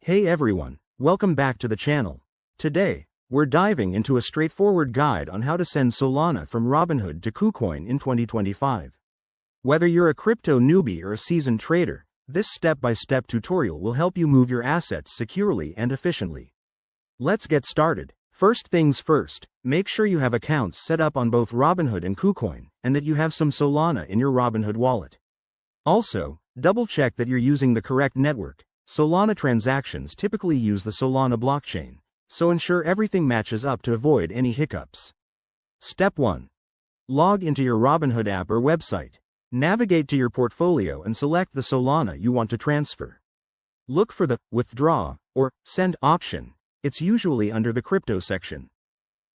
Hey everyone, welcome back to the channel. Today, we're diving into a straightforward guide on how to send Solana from Robinhood to Kucoin in 2025. Whether you're a crypto newbie or a seasoned trader, this step-by-step tutorial will help you move your assets securely and efficiently. Let's get started. First things first, make sure you have accounts set up on both Robinhood and Kucoin, and that you have some Solana in your Robinhood wallet. Also, double-check that you're using the correct network. Solana transactions typically use the Solana blockchain, so ensure everything matches up to avoid any hiccups. Step 1. Log into your Robinhood app or website. Navigate to your portfolio and select the Solana you want to transfer. Look for the withdraw or send option. It's usually under the crypto section.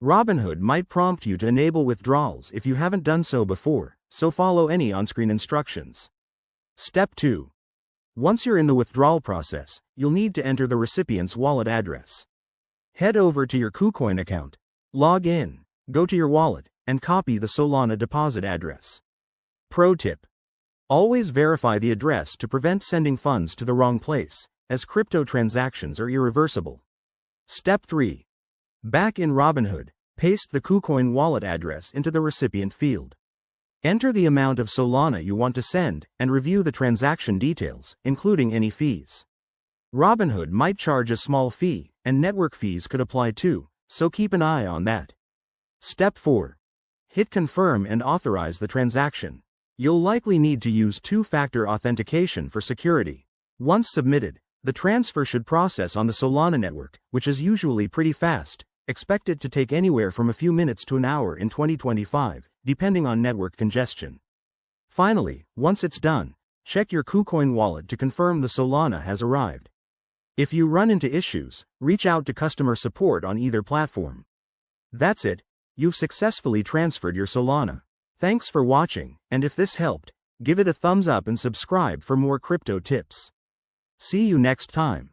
Robinhood might prompt you to enable withdrawals if you haven't done so before, so follow any on-screen instructions. Step 2. Once you're in the withdrawal process, you'll need to enter the recipient's wallet address. Head over to your Kucoin account, log in, go to your wallet, and copy the Solana deposit address. Pro tip: always verify the address to prevent sending funds to the wrong place, as crypto transactions are irreversible. Step 3. Back in Robinhood, paste the Kucoin wallet address into the recipient field. Enter the amount of Solana you want to send, and review the transaction details, including any fees. Robinhood might charge a small fee, and network fees could apply too, so keep an eye on that. Step 4. Hit confirm and authorize the transaction. You'll likely need to use two-factor authentication for security. Once submitted, the transfer should process on the Solana network, which is usually pretty fast. Expect it to take anywhere from a few minutes to an hour in 2025, depending on network congestion. Finally, once it's done, check your Kucoin wallet to confirm the Solana has arrived. If you run into issues, reach out to customer support on either platform. That's it, you've successfully transferred your Solana. Thanks for watching, and if this helped, give it a thumbs up and subscribe for more crypto tips. See you next time.